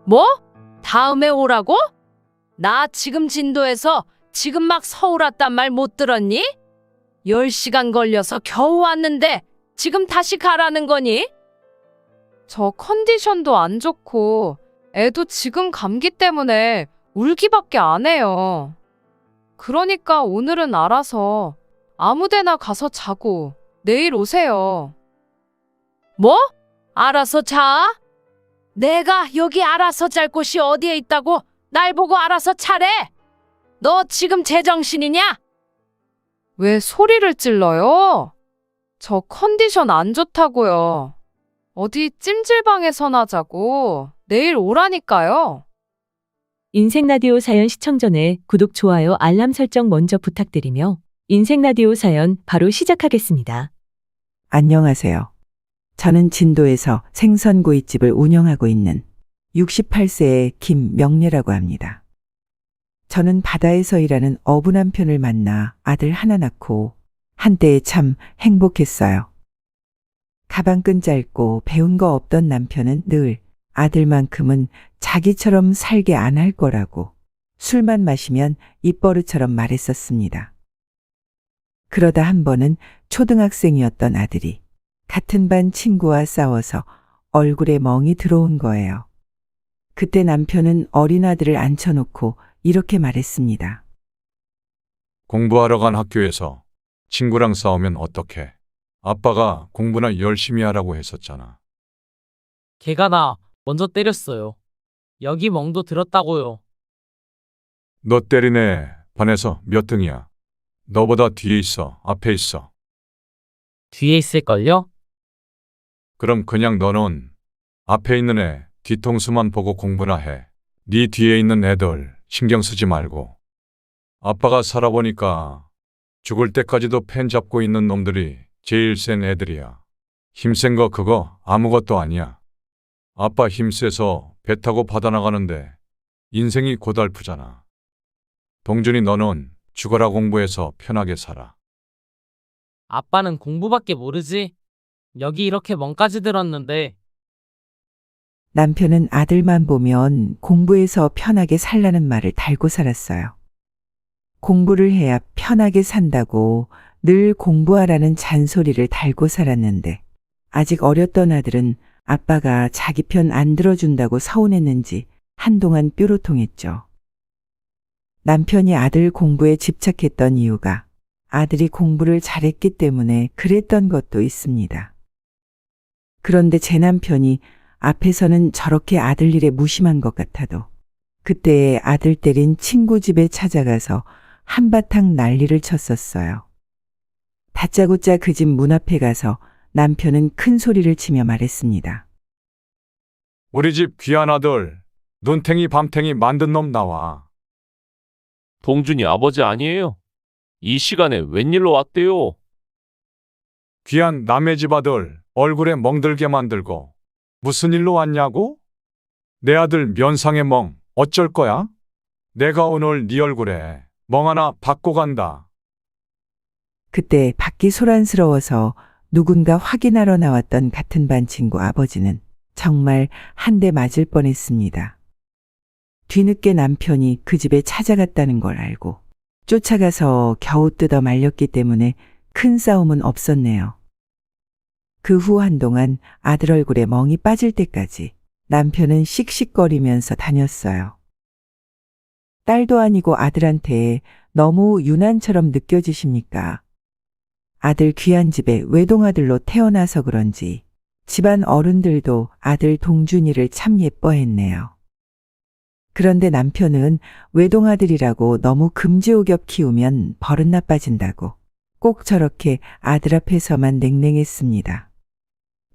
뭐? 다음에 오라고? 나 지금 진도에서 지금 막 서울 왔단 말 못 들었니? 10시간 걸려서 겨우 왔는데 지금 다시 가라는 거니? 저 컨디션도 안 좋고 애도 지금 감기 때문에 울기밖에 안 해요. 그러니까 오늘은 알아서 아무 데나 가서 자고 내일 오세요. 뭐? 알아서 자? 내가 여기 알아서 잘 곳이 어디에 있다고 날 보고 알아서 차래? 너 지금 제정신이냐? 왜 소리를 찔러요? 저 컨디션 안 좋다고요. 어디 찜질방에서나 자고 내일 오라니까요. 인생라디오 사연 시청 전에 구독, 좋아요, 알람 설정 먼저 부탁드리며 인생라디오 사연 바로 시작하겠습니다. 안녕하세요. 저는 진도에서 생선구이집을 운영하고 있는 68세의 김명례라고 합니다. 저는 바다에서 일하는 어부 남편을 만나 아들 하나 낳고 한때에 참 행복했어요. 가방끈 짧고 배운 거 없던 남편은 늘 아들만큼은 자기처럼 살게 안 할 거라고 술만 마시면 입버릇처럼 말했었습니다. 그러다 한 번은 초등학생이었던 아들이 같은 반 친구와 싸워서 얼굴에 멍이 들어온 거예요. 그때 남편은 어린 아들을 앉혀놓고 이렇게 말했습니다. 공부하러 간 학교에서 친구랑 싸우면 어떡해? 아빠가 공부나 열심히 하라고 했었잖아. 걔가 나 먼저 때렸어요. 여기 멍도 들었다고요. 너 때리네. 반에서 몇 등이야? 너보다 뒤에 있어? 앞에 있어? 뒤에 있을걸요? 그럼 그냥 너는 앞에 있는 애 뒤통수만 보고 공부나 해. 네 뒤에 있는 애들 신경 쓰지 말고. 아빠가 살아보니까 죽을 때까지도 펜 잡고 있는 놈들이 제일 센 애들이야. 힘센 거 그거 아무것도 아니야. 아빠 힘세서 배 타고 바다 나가는데 인생이 고달프잖아. 동준이 너는 죽어라 공부해서 편하게 살아. 아빠는 공부밖에 모르지. 여기 이렇게 멍까지 들었는데. 남편은 아들만 보면 공부해서 편하게 살라는 말을 달고 살았어요. 공부를 해야 편하게 산다고 늘 공부하라는 잔소리를 달고 살았는데 아직 어렸던 아들은 아빠가 자기 편 안 들어준다고 서운했는지 한동안 뾰로통했죠. 남편이 아들 공부에 집착했던 이유가 아들이 공부를 잘했기 때문에 그랬던 것도 있습니다. 그런데 제 남편이 앞에서는 저렇게 아들 일에 무심한 것 같아도 그때에 아들 때린 친구 집에 찾아가서 한바탕 난리를 쳤었어요. 다짜고짜 그 집 문 앞에 가서 남편은 큰 소리를 치며 말했습니다. 우리 집 귀한 아들 눈탱이 밤탱이 만든 놈 나와. 동준이 아버지 아니에요? 이 시간에 웬일로 왔대요? 귀한 남의 집 아들 얼굴에 멍들게 만들고 무슨 일로 왔냐고? 내 아들 면상에 멍 어쩔 거야? 내가 오늘 네 얼굴에 멍 하나 받고 간다. 그때 밖이 소란스러워서 누군가 확인하러 나왔던 같은 반 친구 아버지는 정말 한 대 맞을 뻔했습니다. 뒤늦게 남편이 그 집에 찾아갔다는 걸 알고 쫓아가서 겨우 뜯어 말렸기 때문에 큰 싸움은 없었네요. 그 후 한동안 아들 얼굴에 멍이 빠질 때까지 남편은 씩씩거리면서 다녔어요. 딸도 아니고 아들한테 너무 유난처럼 느껴지십니까? 아들 귀한 집에 외동아들로 태어나서 그런지 집안 어른들도 아들 동준이를 참 예뻐했네요. 그런데 남편은 외동아들이라고 너무 금지오겹 키우면 버릇 나빠진다고 꼭 저렇게 아들 앞에서만 냉랭했습니다.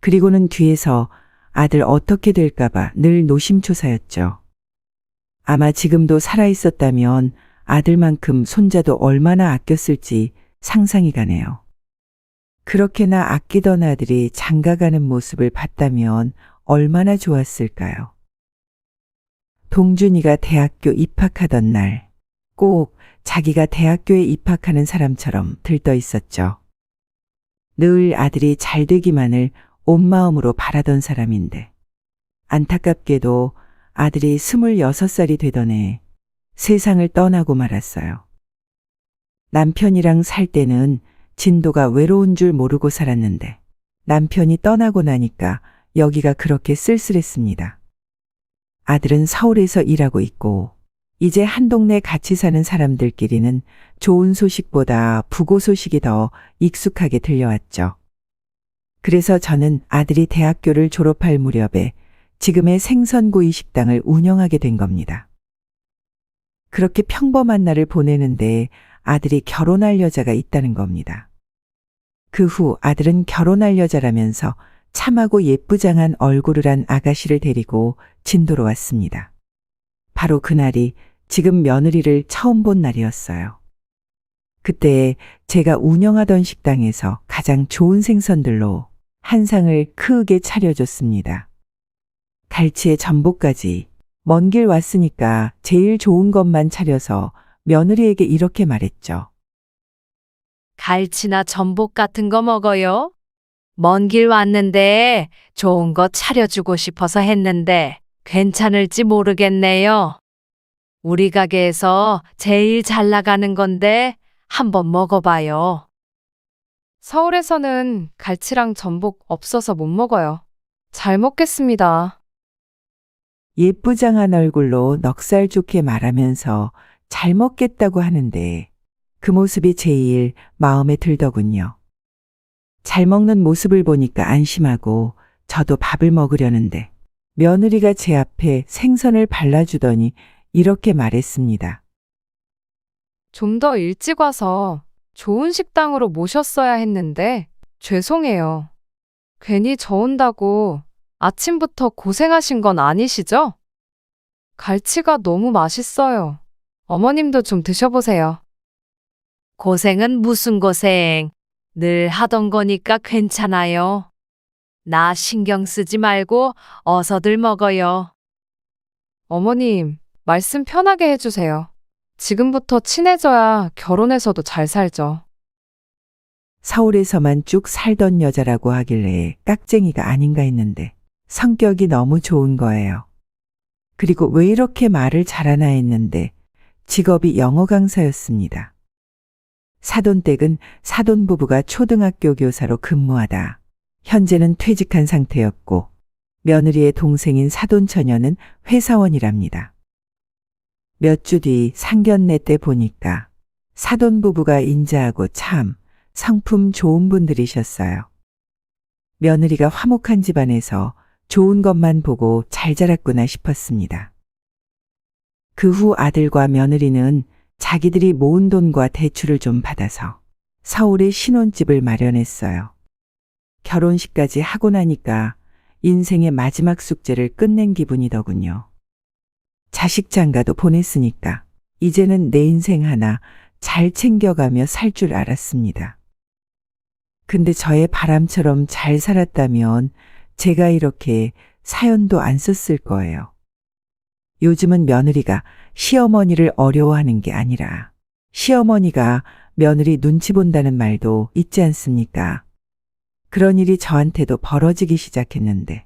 그리고는 뒤에서 아들 어떻게 될까봐 늘 노심초사였죠. 아마 지금도 살아있었다면 아들만큼 손자도 얼마나 아꼈을지 상상이 가네요. 그렇게나 아끼던 아들이 장가가는 모습을 봤다면 얼마나 좋았을까요? 동준이가 대학교 입학하던 날, 꼭 자기가 대학교에 입학하는 사람처럼 들떠 있었죠. 늘 아들이 잘 되기만을 온 마음으로 바라던 사람인데, 안타깝게도 아들이 26살이 되던 해 세상을 떠나고 말았어요. 남편이랑 살 때는 진도가 외로운 줄 모르고 살았는데 남편이 떠나고 나니까 여기가 그렇게 쓸쓸했습니다. 아들은 서울에서 일하고 있고 이제 한 동네 같이 사는 사람들끼리는 좋은 소식보다 부고 소식이 더 익숙하게 들려왔죠. 그래서 저는 아들이 대학교를 졸업할 무렵에 지금의 생선구이 식당을 운영하게 된 겁니다. 그렇게 평범한 날을 보내는데 아들이 결혼할 여자가 있다는 겁니다. 그 후 아들은 결혼할 여자라면서 참하고 예쁘장한 얼굴을 한 아가씨를 데리고 진도로 왔습니다. 바로 그날이 지금 며느리를 처음 본 날이었어요. 그때 제가 운영하던 식당에서 가장 좋은 생선들로 한 상을 크게 차려줬습니다. 갈치에 전복까지 먼 길 왔으니까 제일 좋은 것만 차려서 며느리에게 이렇게 말했죠. 갈치나 전복 같은 거 먹어요? 먼 길 왔는데 좋은 거 차려주고 싶어서 했는데 괜찮을지 모르겠네요. 우리 가게에서 제일 잘 나가는 건데 한번 먹어봐요. 서울에서는 갈치랑 전복 없어서 못 먹어요. 잘 먹겠습니다. 예쁘장한 얼굴로 넉살 좋게 말하면서 잘 먹겠다고 하는데 그 모습이 제일 마음에 들더군요. 잘 먹는 모습을 보니까 안심하고 저도 밥을 먹으려는데 며느리가 제 앞에 생선을 발라주더니 이렇게 말했습니다. 좀 더 일찍 와서 좋은 식당으로 모셨어야 했는데 죄송해요. 괜히 저 온다고 아침부터 고생하신 건 아니시죠? 갈치가 너무 맛있어요. 어머님도 좀 드셔보세요. 고생은 무슨 고생. 늘 하던 거니까 괜찮아요. 나 신경 쓰지 말고 어서들 먹어요. 어머님, 말씀 편하게 해주세요. 지금부터 친해져야 결혼해서도 잘 살죠. 서울에서만 쭉 살던 여자라고 하길래 깍쟁이가 아닌가 했는데 성격이 너무 좋은 거예요. 그리고 왜 이렇게 말을 잘하나 했는데 직업이 영어 강사였습니다. 사돈댁은 사돈 부부가 초등학교 교사로 근무하다 현재는 퇴직한 상태였고 며느리의 동생인 사돈 처녀는 회사원이랍니다. 몇 주 뒤 상견례 때 보니까 사돈 부부가 인자하고 참 성품 좋은 분들이셨어요. 며느리가 화목한 집안에서 좋은 것만 보고 잘 자랐구나 싶었습니다. 그 후 아들과 며느리는 자기들이 모은 돈과 대출을 좀 받아서 서울에 신혼집을 마련했어요. 결혼식까지 하고 나니까 인생의 마지막 숙제를 끝낸 기분이더군요. 자식 장가도 보냈으니까 이제는 내 인생 하나 잘 챙겨가며 살 줄 알았습니다. 근데 저의 바람처럼 잘 살았다면 제가 이렇게 사연도 안 썼을 거예요. 요즘은 며느리가 시어머니를 어려워하는 게 아니라 시어머니가 며느리 눈치 본다는 말도 있지 않습니까? 그런 일이 저한테도 벌어지기 시작했는데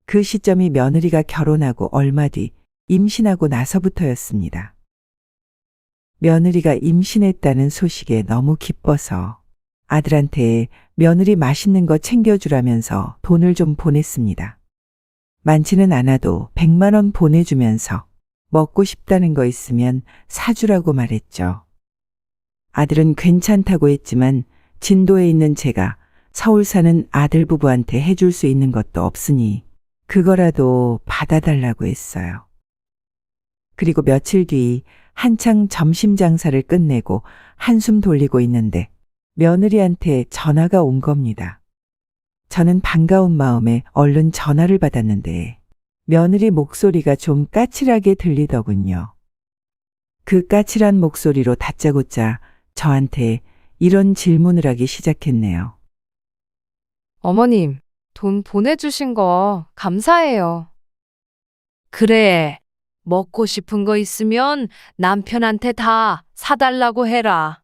그 시점이 며느리가 결혼하고 얼마 뒤 임신하고 나서부터였습니다. 며느리가 임신했다는 소식에 너무 기뻐서 아들한테 며느리 맛있는 거 챙겨주라면서 돈을 좀 보냈습니다. 많지는 않아도 100만 원 보내주면서 먹고 싶다는 거 있으면 사주라고 말했죠. 아들은 괜찮다고 했지만 진도에 있는 제가 서울 사는 아들 부부한테 해줄 수 있는 것도 없으니 그거라도 받아달라고 했어요. 그리고 며칠 뒤 한창 점심 장사를 끝내고 한숨 돌리고 있는데 며느리한테 전화가 온 겁니다. 저는 반가운 마음에 얼른 전화를 받았는데 며느리 목소리가 좀 까칠하게 들리더군요. 그 까칠한 목소리로 다짜고짜 저한테 이런 질문을 하기 시작했네요. 어머님, 돈 보내주신 거 감사해요. 그래. 먹고 싶은 거 있으면 남편한테 다 사달라고 해라.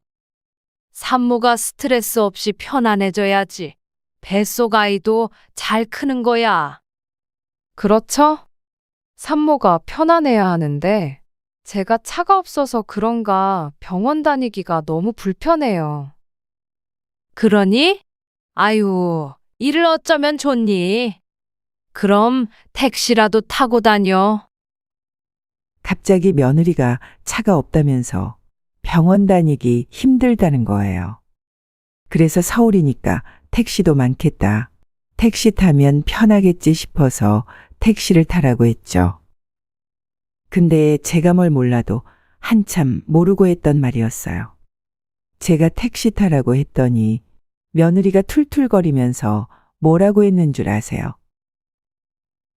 산모가 스트레스 없이 편안해져야지. 뱃속 아이도 잘 크는 거야. 그렇죠? 산모가 편안해야 하는데 제가 차가 없어서 그런가 병원 다니기가 너무 불편해요. 그러니? 아유, 일을 어쩌면 좋니? 그럼 택시라도 타고 다녀. 갑자기 며느리가 차가 없다면서 병원 다니기 힘들다는 거예요. 그래서 서울이니까 택시도 많겠다. 택시 타면 편하겠지 싶어서 택시를 타라고 했죠. 근데 제가 뭘 몰라도 한참 모르고 했던 말이었어요. 제가 택시 타라고 했더니 며느리가 툴툴거리면서 뭐라고 했는 줄 아세요?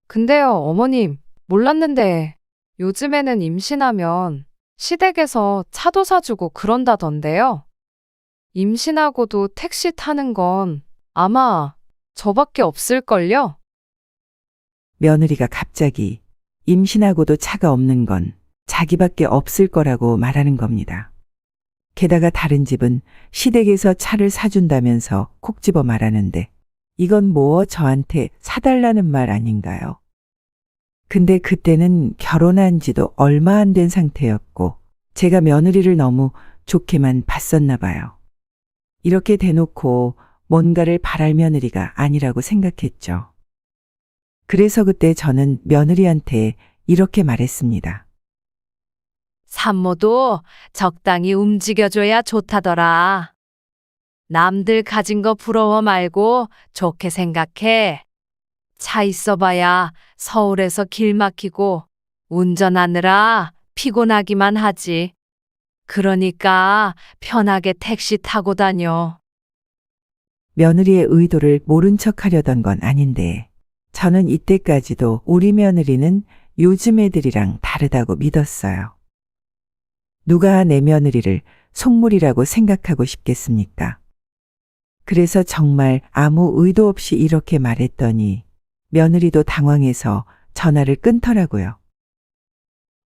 근데요, 어머님, 몰랐는데 요즘에는 임신하면 시댁에서 차도 사주고 그런다던데요. 임신하고도 택시 타는 건 아마 저밖에 없을걸요? 며느리가 갑자기 임신하고도 차가 없는 건 자기밖에 없을 거라고 말하는 겁니다. 게다가 다른 집은 시댁에서 차를 사준다면서 콕 집어 말하는데 이건 뭐 저한테 사달라는 말 아닌가요? 근데 그때는 결혼한 지도 얼마 안 된 상태였고 제가 며느리를 너무 좋게만 봤었나 봐요. 이렇게 대놓고 뭔가를 바랄 며느리가 아니라고 생각했죠. 그래서 그때 저는 며느리한테 이렇게 말했습니다. 산모도 적당히 움직여줘야 좋다더라. 남들 가진 거 부러워 말고 좋게 생각해. 차 있어봐야 서울에서 길 막히고 운전하느라 피곤하기만 하지. 그러니까 편하게 택시 타고 다녀. 며느리의 의도를 모른 척 하려던 건 아닌데 저는 이때까지도 우리 며느리는 요즘 애들이랑 다르다고 믿었어요. 누가 내 며느리를 속물이라고 생각하고 싶겠습니까? 그래서 정말 아무 의도 없이 이렇게 말했더니 며느리도 당황해서 전화를 끊더라고요.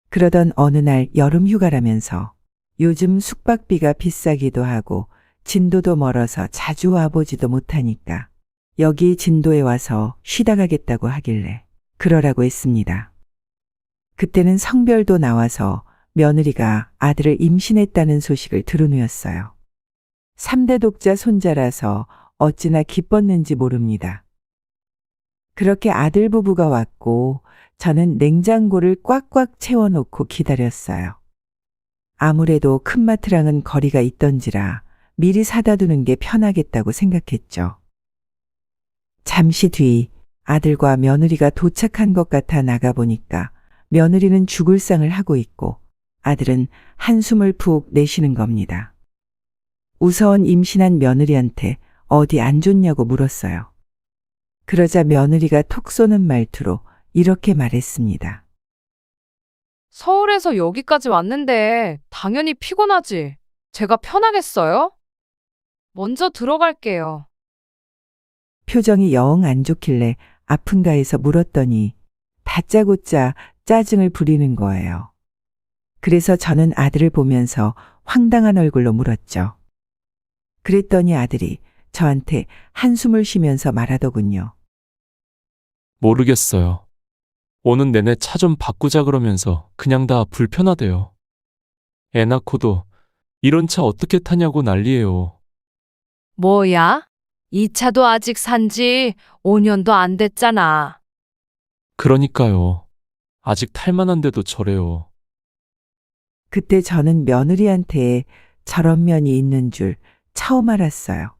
그러던 어느 날 여름 휴가라면서 요즘 숙박비가 비싸기도 하고 진도도 멀어서 자주 와보지도 못하니까 여기 진도에 와서 쉬다 가겠다고 하길래 그러라고 했습니다. 그때는 성별도 나와서 며느리가 아들을 임신했다는 소식을 들은 후였어요. 3대 독자 손자라서 어찌나 기뻤는지 모릅니다. 그렇게 아들 부부가 왔고 저는 냉장고를 꽉꽉 채워놓고 기다렸어요. 아무래도 큰마트랑은 거리가 있던지라 미리 사다 두는 게 편하겠다고 생각했죠. 잠시 뒤 아들과 며느리가 도착한 것 같아 나가보니까 며느리는 죽을 상을 하고 있고 아들은 한숨을 푹 내쉬는 겁니다. 우선 임신한 며느리한테 어디 안 좋냐고 물었어요. 그러자 며느리가 톡 쏘는 말투로 이렇게 말했습니다. 서울에서 여기까지 왔는데 당연히 피곤하지. 제가 편하겠어요? 먼저 들어갈게요. 표정이 영 안 좋길래 아픈가 해서 물었더니 다짜고짜 짜증을 부리는 거예요. 그래서 저는 아들을 보면서 황당한 얼굴로 물었죠. 그랬더니 아들이 저한테 한숨을 쉬면서 말하더군요. 모르겠어요. 오는 내내 차 좀 바꾸자 그러면서 그냥 다 불편하대요. 애 낳고도 이런 차 어떻게 타냐고 난리예요. 뭐야? 이 차도 아직 산지 5년도 안 됐잖아. 그러니까요. 아직 탈만한데도 저래요. 그때 저는 며느리한테 저런 면이 있는 줄 처음 알았어요.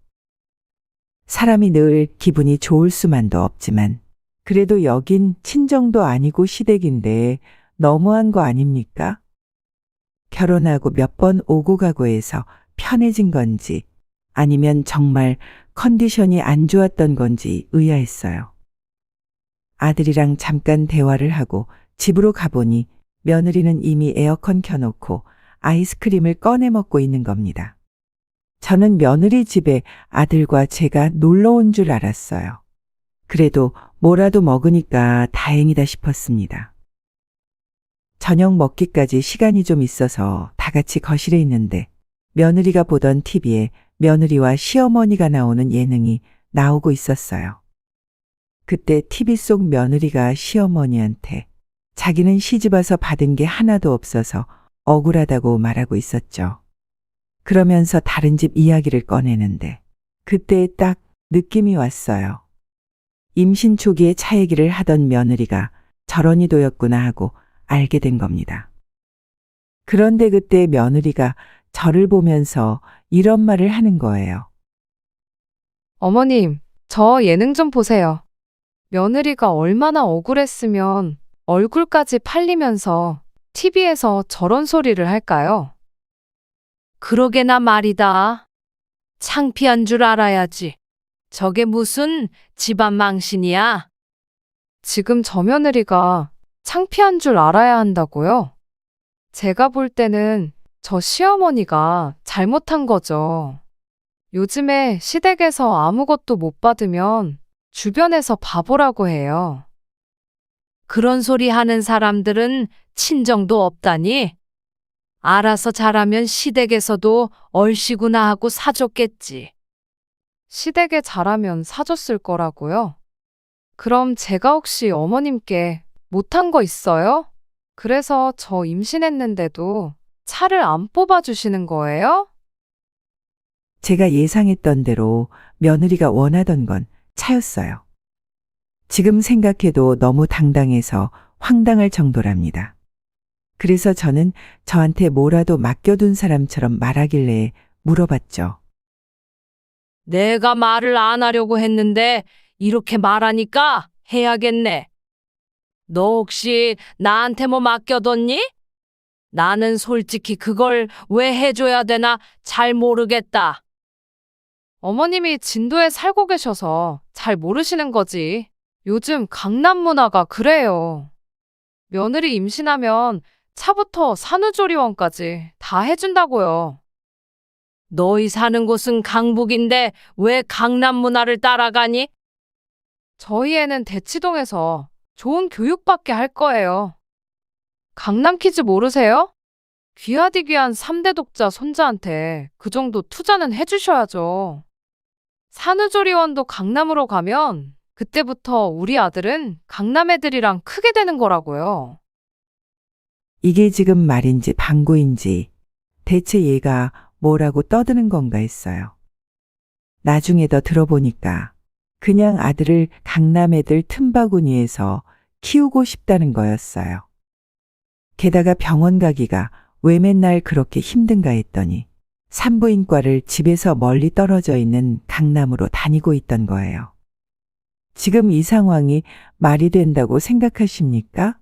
사람이 늘 기분이 좋을 수만도 없지만 그래도 여긴 친정도 아니고 시댁인데 너무한 거 아닙니까? 결혼하고 몇 번 오고 가고 해서 편해진 건지 아니면 정말 컨디션이 안 좋았던 건지 의아했어요. 아들이랑 잠깐 대화를 하고 집으로 가보니 며느리는 이미 에어컨 켜놓고 아이스크림을 꺼내 먹고 있는 겁니다. 저는 며느리 집에 아들과 제가 놀러 온 줄 알았어요. 그래도 뭐라도 먹으니까 다행이다 싶었습니다. 저녁 먹기까지 시간이 좀 있어서 다 같이 거실에 있는데 며느리가 보던 TV에 며느리와 시어머니가 나오는 예능이 나오고 있었어요. 그때 TV 속 며느리가 시어머니한테 자기는 시집와서 받은 게 하나도 없어서 억울하다고 말하고 있었죠. 그러면서 다른 집 이야기를 꺼내는데 그때 딱 느낌이 왔어요. 임신 초기에 차 얘기를 하던 며느리가 저런이도였구나 하고 알게 된 겁니다. 그런데 그때 며느리가 저를 보면서 이런 말을 하는 거예요. 어머님, 저 예능 좀 보세요. 며느리가 얼마나 억울했으면 얼굴까지 팔리면서 TV에서 저런 소리를 할까요? 그러게나 말이다. 창피한 줄 알아야지. 저게 무슨 집안 망신이야? 지금 저 며느리가 창피한 줄 알아야 한다고요? 제가 볼 때는 저 시어머니가 잘못한 거죠. 요즘에 시댁에서 아무것도 못 받으면 주변에서 바보라고 해요. 그런 소리 하는 사람들은 친정도 없다니? 알아서 잘하면 시댁에서도 얼씨구나 하고 사줬겠지. 시댁에 잘하면 사줬을 거라고요? 그럼 제가 혹시 어머님께 못한 거 있어요? 그래서 저 임신했는데도 차를 안 뽑아주시는 거예요? 제가 예상했던 대로 며느리가 원하던 건 차였어요. 지금 생각해도 너무 당당해서 황당할 정도랍니다. 그래서 저는 저한테 뭐라도 맡겨둔 사람처럼 말하길래 물어봤죠. 내가 말을 안 하려고 했는데 이렇게 말하니까 해야겠네. 너 혹시 나한테 뭐 맡겨뒀니? 나는 솔직히 그걸 왜 해줘야 되나 잘 모르겠다. 어머님이 진도에 살고 계셔서 잘 모르시는 거지. 요즘 강남 문화가 그래요. 며느리 임신하면 차부터 산후조리원까지 다 해준다고요. 너희 사는 곳은 강북인데 왜 강남 문화를 따라가니? 저희 애는 대치동에서 좋은 교육받게 할 거예요. 강남 키즈 모르세요? 귀하디 귀한 3대 독자 손자한테 그 정도 투자는 해주셔야죠. 산후조리원도 강남으로 가면 그때부터 우리 아들은 강남 애들이랑 크게 되는 거라고요. 이게 지금 말인지 방구인지 대체 얘가 뭐라고 떠드는 건가 했어요. 나중에 더 들어보니까 그냥 아들을 강남 애들 틈바구니에서 키우고 싶다는 거였어요. 게다가 병원 가기가 왜 맨날 그렇게 힘든가 했더니 산부인과를 집에서 멀리 떨어져 있는 강남으로 다니고 있던 거예요. 지금 이 상황이 말이 된다고 생각하십니까?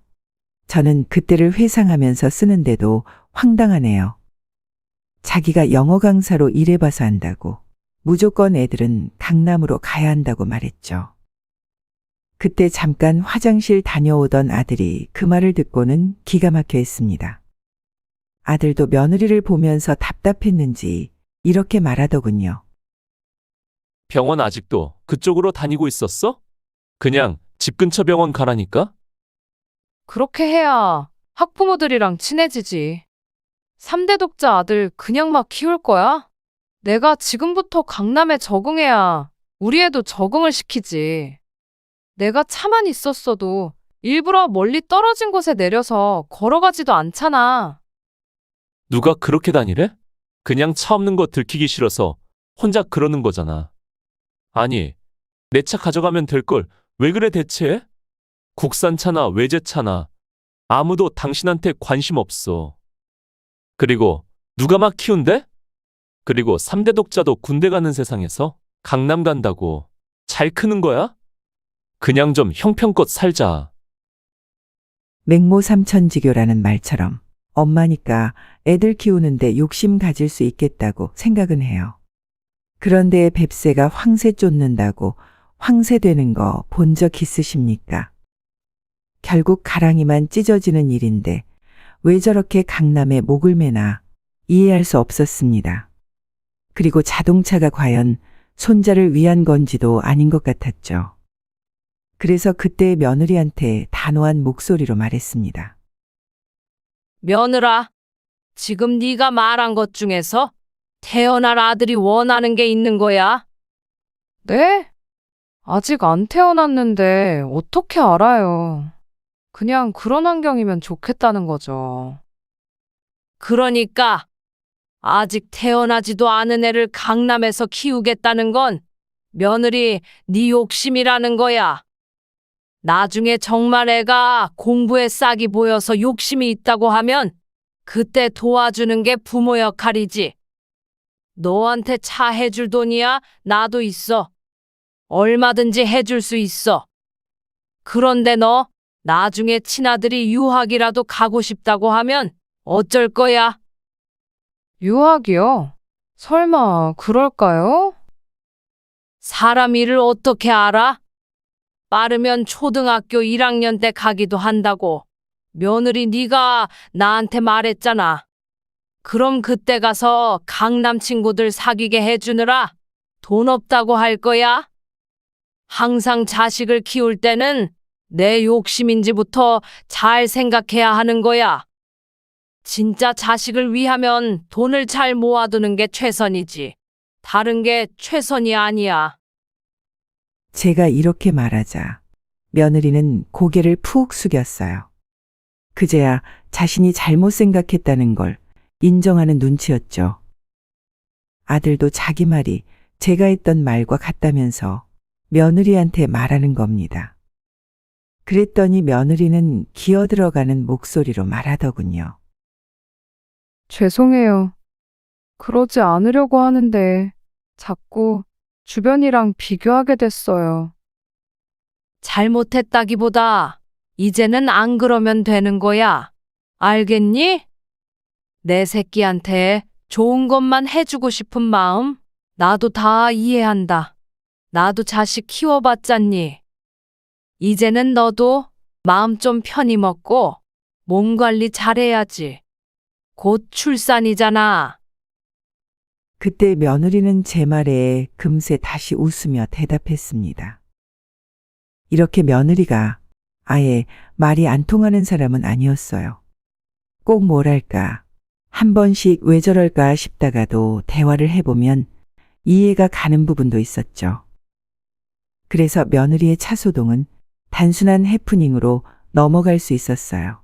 저는 그때를 회상하면서 쓰는데도 황당하네요. 자기가 영어 강사로 일해봐서 한다고 무조건 애들은 강남으로 가야 한다고 말했죠. 그때 잠깐 화장실 다녀오던 아들이 그 말을 듣고는 기가 막혀 했습니다. 아들도 며느리를 보면서 답답했는지 이렇게 말하더군요. 병원 아직도 그쪽으로 다니고 있었어? 그냥 집 근처 병원 가라니까? 그렇게 해야 학부모들이랑 친해지지. 3대 독자 아들 그냥 막 키울 거야? 내가 지금부터 강남에 적응해야 우리 애도 적응을 시키지. 내가 차만 있었어도 일부러 멀리 떨어진 곳에 내려서 걸어가지도 않잖아. 누가 그렇게 다니래? 그냥 차 없는 거 들키기 싫어서 혼자 그러는 거잖아. 아니, 내 차 가져가면 될 걸 왜 그래 대체? 국산차나 외제차나 아무도 당신한테 관심 없어. 그리고 누가 막 키운대? 그리고 3대 독자도 군대 가는 세상에서 강남 간다고 잘 크는 거야? 그냥 좀 형편껏 살자. 맹모삼천지교라는 말처럼 엄마니까 애들 키우는데 욕심 가질 수 있겠다고 생각은 해요. 그런데 뱁새가 황새 쫓는다고 황새 되는 거 본 적 있으십니까? 결국 가랑이만 찢어지는 일인데 왜 저렇게 강남에 목을 매나 이해할 수 없었습니다. 그리고 자동차가 과연 손자를 위한 건지도 아닌 것 같았죠. 그래서 그때 며느리한테 단호한 목소리로 말했습니다. 며느라, 지금 네가 말한 것 중에서 태어날 아들이 원하는 게 있는 거야? 네? 아직 안 태어났는데 어떻게 알아요? 그냥 그런 환경이면 좋겠다는 거죠. 그러니까 아직 태어나지도 않은 애를 강남에서 키우겠다는 건 며느리 네 욕심이라는 거야. 나중에 정말 애가 공부에 싹이 보여서 욕심이 있다고 하면 그때 도와주는 게 부모 역할이지. 너한테 차 해줄 돈이야 나도 있어. 얼마든지 해줄 수 있어. 그런데 너 나중에 친아들이 유학이라도 가고 싶다고 하면 어쩔 거야? 유학이요? 설마 그럴까요? 사람 일을 어떻게 알아? 빠르면 초등학교 1학년 때 가기도 한다고. 며느리 네가 나한테 말했잖아. 그럼 그때 가서 강남 친구들 사귀게 해주느라 돈 없다고 할 거야? 항상 자식을 키울 때는 내 욕심인지부터 잘 생각해야 하는 거야. 진짜 자식을 위하면 돈을 잘 모아두는 게 최선이지. 다른 게 최선이 아니야. 제가 이렇게 말하자 며느리는 고개를 푹 숙였어요. 그제야 자신이 잘못 생각했다는 걸 인정하는 눈치였죠. 아들도 자기 말이 제가 했던 말과 같다면서 며느리한테 말하는 겁니다. 그랬더니 며느리는 기어 들어가는 목소리로 말하더군요. 죄송해요. 그러지 않으려고 하는데 자꾸 주변이랑 비교하게 됐어요. 잘못했다기보다 이제는 안 그러면 되는 거야. 알겠니? 내 새끼한테 좋은 것만 해주고 싶은 마음 나도 다 이해한다. 나도 자식 키워봤잖니. 이제는 너도 마음 좀 편히 먹고 몸 관리 잘해야지. 곧 출산이잖아. 그때 며느리는 제 말에 금세 다시 웃으며 대답했습니다. 이렇게 며느리가 아예 말이 안 통하는 사람은 아니었어요. 꼭 뭐랄까, 한 번씩 왜 저럴까 싶다가도 대화를 해보면 이해가 가는 부분도 있었죠. 그래서 며느리의 차소동은 단순한 해프닝으로 넘어갈 수 있었어요.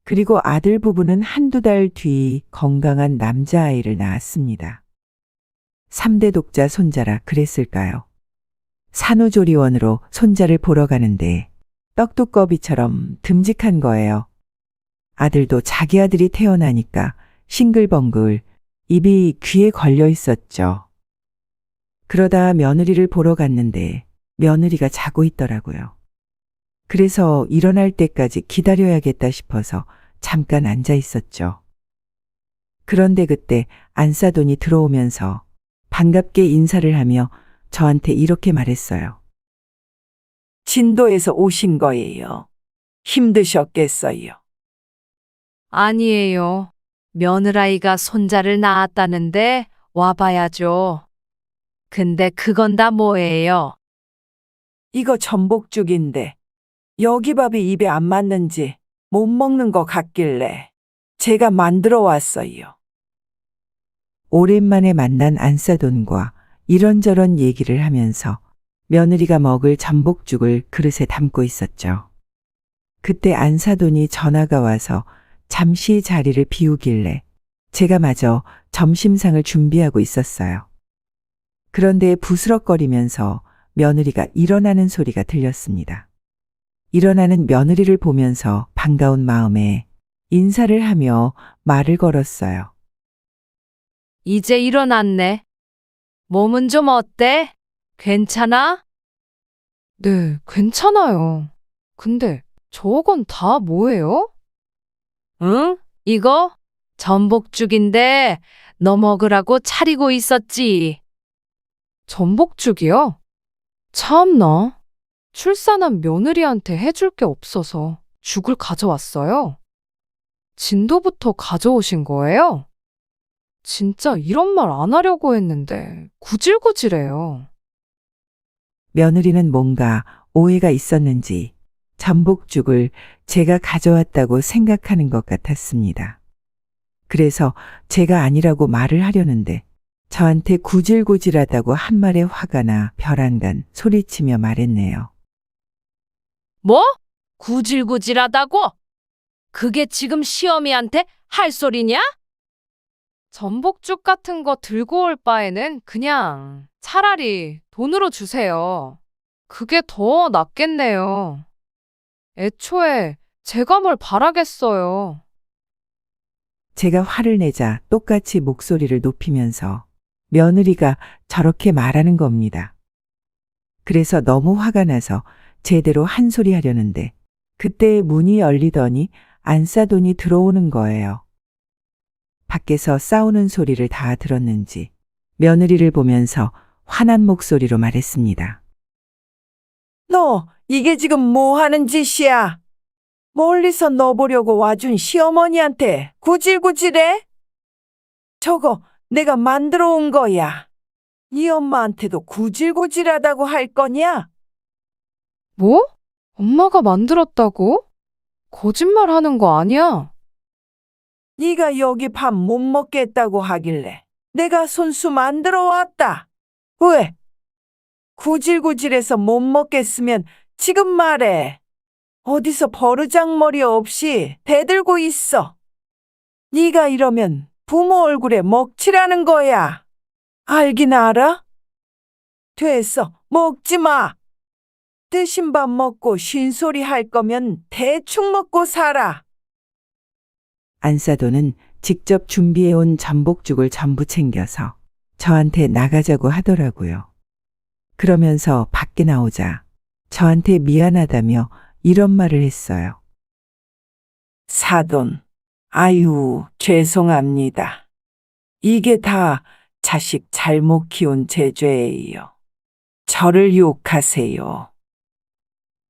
그리고 아들 부부는 한두 달 뒤 건강한 남자아이를 낳았습니다. 3대 독자 손자라 그랬을까요? 산후조리원으로 손자를 보러 가는데 떡두꺼비처럼 듬직한 거예요. 아들도 자기 아들이 태어나니까 싱글벙글 입이 귀에 걸려 있었죠. 그러다 며느리를 보러 갔는데 며느리가 자고 있더라고요. 그래서 일어날 때까지 기다려야겠다 싶어서 잠깐 앉아 있었죠. 그런데 그때 안사돈이 들어오면서 반갑게 인사를 하며 저한테 이렇게 말했어요. 진도에서 오신 거예요. 힘드셨겠어요. 아니에요. 며느라이가 손자를 낳았다는데 와봐야죠. 근데 그건 다 뭐예요? 이거 전복죽인데 여기 밥이 입에 안 맞는지 못 먹는 것 같길래 제가 만들어 왔어요. 오랜만에 만난 안사돈과 이런저런 얘기를 하면서 며느리가 먹을 전복죽을 그릇에 담고 있었죠. 그때 안사돈이 전화가 와서 잠시 자리를 비우길래 제가 마저 점심상을 준비하고 있었어요. 그런데 부스럭거리면서 며느리가 일어나는 소리가 들렸습니다. 일어나는 며느리를 보면서 반가운 마음에 인사를 하며 말을 걸었어요. 이제 일어났네. 몸은 좀 어때? 괜찮아? 네, 괜찮아요. 근데 저건 다 뭐예요? 응? 이거 전복죽인데 너 먹으라고 차리고 있었지. 전복죽이요? 참나. 출산한 며느리한테 해줄 게 없어서 죽을 가져왔어요. 진도부터 가져오신 거예요? 진짜 이런 말 안 하려고 했는데 구질구질해요. 며느리는 뭔가 오해가 있었는지 전복죽을 제가 가져왔다고 생각하는 것 같았습니다. 그래서 제가 아니라고 말을 하려는데 저한테 구질구질하다고 한 말에 화가 나 별안간 소리치며 말했네요. 뭐? 구질구질하다고? 그게 지금 시어미한테 할 소리냐? 전복죽 같은 거 들고 올 바에는 그냥 차라리 돈으로 주세요. 그게 더 낫겠네요. 애초에 제가 뭘 바라겠어요. 제가 화를 내자 똑같이 목소리를 높이면서 며느리가 저렇게 말하는 겁니다. 그래서 너무 화가 나서 제대로 한 소리 하려는데 그때 문이 열리더니 안싸돈이 들어오는 거예요. 밖에서 싸우는 소리를 다 들었는지 며느리를 보면서 화난 목소리로 말했습니다. 너 이게 지금 뭐 하는 짓이야? 멀리서 너 보려고 와준 시어머니한테 구질구질해? 저거 내가 만들어 온 거야. 네 엄마한테도 구질구질하다고 할 거냐? 뭐? 엄마가 만들었다고? 거짓말 하는 거 아니야? 네가 여기 밥 못 먹겠다고 하길래 내가 손수 만들어 왔다. 왜? 구질구질해서 못 먹겠으면 지금 말해. 어디서 버르장머리 없이 대들고 있어. 네가 이러면 부모 얼굴에 먹칠하는 거야. 알긴 알아? 됐어, 먹지 마. 드신 밥 먹고 쉰소리 할 거면 대충 먹고 살아. 안싸돈은 직접 준비해온 전복죽을 전부 챙겨서 저한테 나가자고 하더라고요. 그러면서 밖에 나오자 저한테 미안하다며 이런 말을 했어요. 사돈, 아유, 죄송합니다. 이게 다 자식 잘못 키운 제 죄예요. 저를 욕하세요.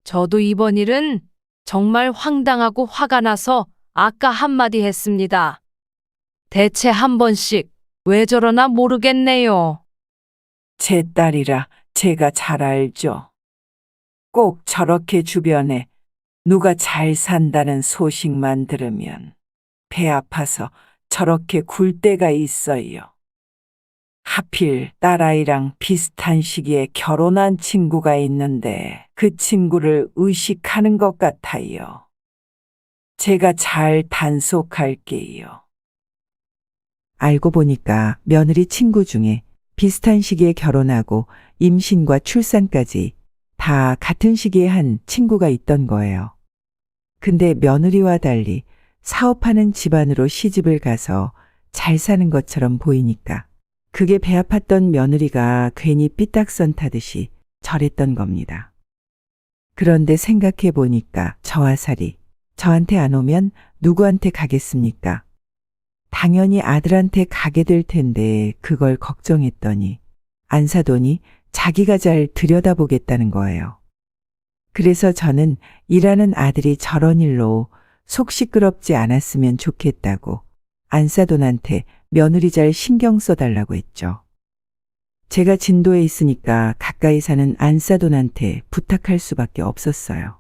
저도 이번 일은 정말 황당하고 화가 나서 아까 한마디 했습니다. 대체 한 번씩 왜 저러나 모르겠네요. 제 딸이라 제가 잘 알죠. 꼭 저렇게 주변에 누가 잘 산다는 소식만 들으면 배 아파서 저렇게 굴 때가 있어요. 하필 딸아이랑 비슷한 시기에 결혼한 친구가 있는데 그 친구를 의식하는 것 같아요. 제가 잘 단속할게요. 알고 보니까 며느리 친구 중에 비슷한 시기에 결혼하고 임신과 출산까지 다 같은 시기에 한 친구가 있던 거예요. 근데 며느리와 달리 사업하는 집안으로 시집을 가서 잘 사는 것처럼 보이니까 그게 배 아팠던 며느리가 괜히 삐딱선 타듯이 저랬던 겁니다. 그런데 생각해 보니까 저와 살이 저한테 안 오면 누구한테 가겠습니까? 당연히 아들한테 가게 될 텐데 그걸 걱정했더니 안사돈이 자기가 잘 들여다보겠다는 거예요. 그래서 저는 일하는 아들이 저런 일로 속 시끄럽지 않았으면 좋겠다고 안사돈한테 며느리 잘 신경 써달라고 했죠. 제가 진도에 있으니까 가까이 사는 안사돈한테 부탁할 수밖에 없었어요.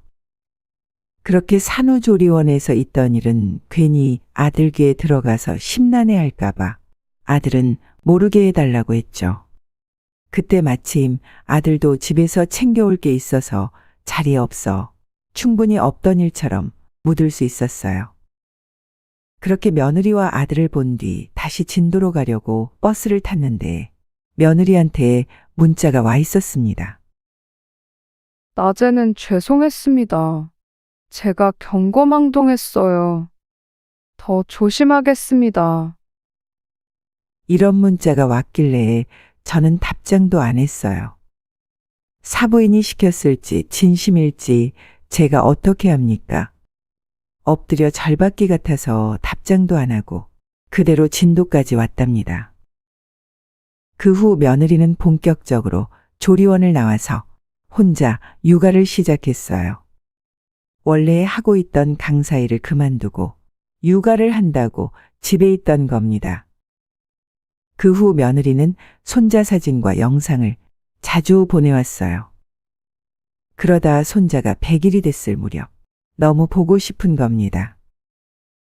그렇게 산후조리원에서 있던 일은 괜히 아들 귀에 들어가서 심란해할까봐 아들은 모르게 해달라고 했죠. 그때 마침 아들도 집에서 챙겨올 게 있어서 자리에 없어 충분히 없던 일처럼 묻을 수 있었어요. 그렇게 며느리와 아들을 본 뒤 다시 진도로 가려고 버스를 탔는데 며느리한테 문자가 와 있었습니다. 낮에는 죄송했습니다. 제가 경거망동했어요. 더 조심하겠습니다. 이런 문자가 왔길래 저는 답장도 안 했어요. 사부인이 시켰을지 진심일지 제가 어떻게 합니까? 엎드려 절받기 같아서 답장도 안 하고 그대로 진도까지 왔답니다. 그 후 며느리는 본격적으로 조리원을 나와서 혼자 육아를 시작했어요. 원래 하고 있던 강사 일을 그만두고 육아를 한다고 집에 있던 겁니다. 그 후 며느리는 손자 사진과 영상을 자주 보내왔어요. 그러다 손자가 100일이 됐을 무렵 너무 보고 싶은 겁니다.